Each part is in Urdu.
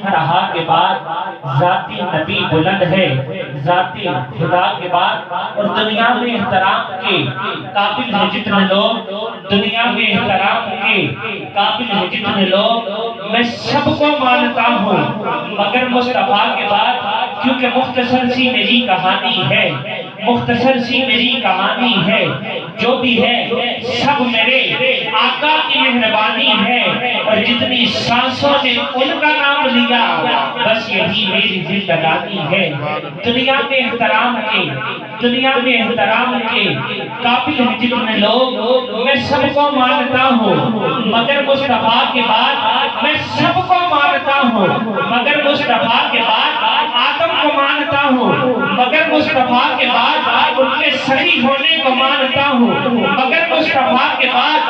انتہا کے بعد ذاتی نبی بلند ہے، ذاتی خدا کے بعد، اور دنیا میں احترام کے قابل ہے جتنے لوگ، دنیا میں احترام کے قابل ہے جتنے لوگ، میں سب کو مانتا ہوں مگر مصطفیٰ کے بعد، کیونکہ مختصر سی میری کہانی ہے، مختصر سی میری کہانی ہے، جو بھی ہے سب میرے آقا کی مہربانی ہے، اور جتنی سانسوں نے ان کا نام لیا بس یہی میری زندگانی ہے۔ دنیا میں احترام کے، دنیا میں احترام کے قابل ہیں جتنے لوگ، میں سب کو مانتا ہوں مگر مصطفیٰ کے بعد، میں سب کو مانتا ہوں مگر مصطفیٰ کے بعد، آدم کو مانتا ہوں مگر مصطفیٰ کے بعد، ان کے صحیح ہونے کو مانتا ہوں مگر مصطفیٰ کے بعد،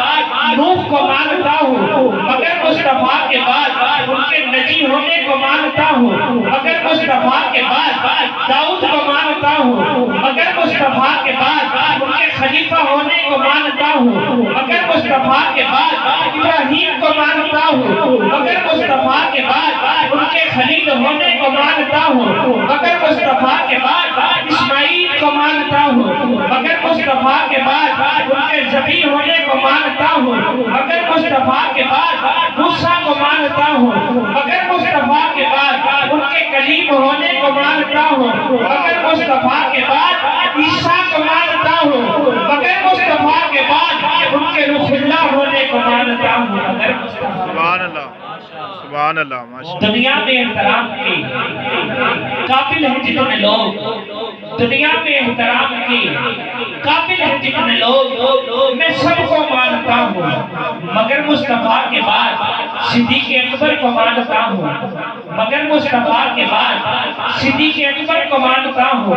نوح کو مانتا ہوں مگر مصطفیٰ کے بعد، ان کے نجی ہونے کو مانتا ہوں مگر مصطفیٰ کے بعد، داؤد کو مانتا ہوں مگر مصطفیٰ کے بعد، ان کے خلیفہ ہونے کو مانتا ہوں مگر مصطفیٰ کے بعد، ابراہیم کو مانتا ہوں مگر مصطفیٰ کے بعد، ان کے خلیل ہونے کو مانتا ہوں مگر مصطفیٰ کے بعد، اسماعیل کو مانتا ہوں مگر مصطفیٰ کے بعد، ان کے ذبیح ہونے کو مانتا ہوں مگر مصطفیٰ کے بعد، موسیٰ کو مانتا ہوں مگر مصطفیٰ کے بعد، ان کے کلیم ہونے کو مانتا ہوں مگر مصطفیٰ کے بعد، عیسیٰ کو مانتا ہوں مگر مصطفیٰ کے بعد، ان کے روح اللہ ہونے کو مانتا ہوں مگر مصطفیٰ۔ سبحان اللہ، سبحان اللہ، ماشاءاللہ۔ دنیا میں احترام کے قابل ہیں جتنے لوگ، دنیا میں احترام کے قابل ہیں جتنے لوگ، میں سب کو مانتا ہوں مگر مصطفیٰ کے بعد، صدیق اکبر کو مانتا ہوں مگر مصطفیٰ کے بعد، صدیق اکبر کو مانتا ہوں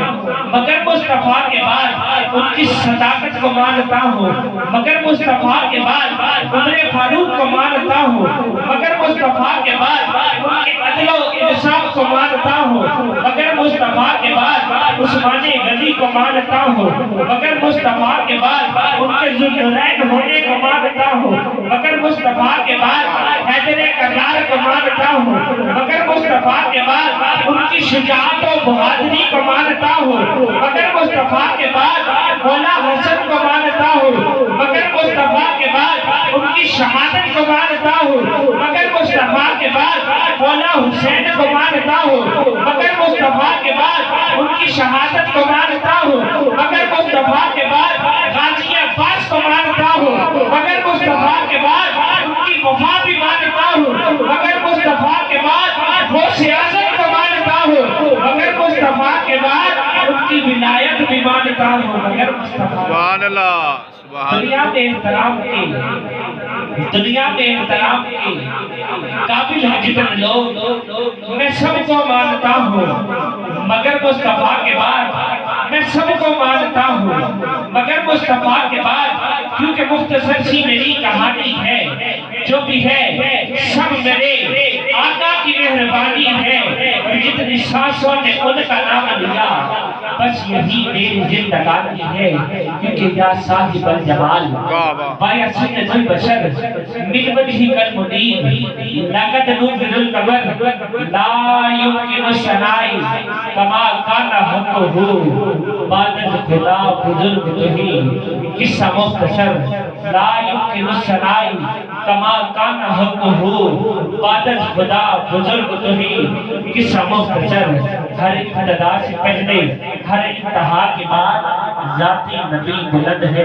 مگر مصطفیٰ کے بعد، ان کی صداقت کو مانتا ہوں مگر مصطفیٰ کے بعد، عمر فاروق کو مانتا ہوں مگر مصطفیٰ کے بعد، ان کے عدل و انصاف کو مانتا ہوں مگر مصطفیٰ کے بعد، عثمان غنی کو مانتا ہوں مگر مصطفیٰ کے بعد، ان کے ذوالنورین ہونے کو مانتا ہوں مگر مصطفیٰ کے بعد، حیدر کرار کو مانتا ہوں مگر مصطفیٰ کے بعد، ان کی شجاعت و بہادری کو مانتا ہوں مگر مصطفیٰ کے بعد، مولا حسن کو مانتا ہوں مگر مصطفیٰ کے بعد، ان کی شہادت کو مانتا ہوں مگر مصطفیٰ کے بعد، مولا حسین کو مانتا ہوں مگر مصطفیٰ کے بعد، ان کی شہادت کو مانتا ہوں مگر مصطفیٰ کے بعد، غازی عباس کو مانتا ہوں مگر مصطفیٰ کے بعد، ان کی وفا بھی مانتا ہوں مگر مصطفیٰ کے بعد، غوث اعظم کو مانتا ہوں مگر مصطفیٰ کے بعد، ان کی ولایت بھی مانتا ہوں مگر مصطفیٰ۔ سبحان اللہ، سبحان دنیا میں احترام کے، دنیا میں احترام کے قابل ہیں جتنے لوگ، میں سب کو مانتا ہوں مگر مصطفیٰ کے بعد، میں سب کو مانتا ہوں مگر مصطفیٰ کے بعد، کیونکہ مختصر سی میری کہانی ہے، جو بھی ہے سب میرے آقا کی مہربانی ہے، اور جتنی سانسوں نے ان کا نام لیا بس یہی میری زندگانی ہے، کیونکہ یا صاحب الجمال بایا سنت البشر من وجہ کالمنیر لقد نور القمر لا يمكن ثنائی کما کان حقہ بعد خدا بزرگ تھی، قصہ مختصر لا يمكن ثنائی کما کان حقہ بعد خدا بزرگ تھی، قصہ مختصر ہر ابتدا سے پہلے ہر انتہا کے بعد ذاتی نبی بلند ہے،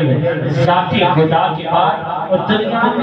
ذاتی خدا کے بعد، اور دنیا میں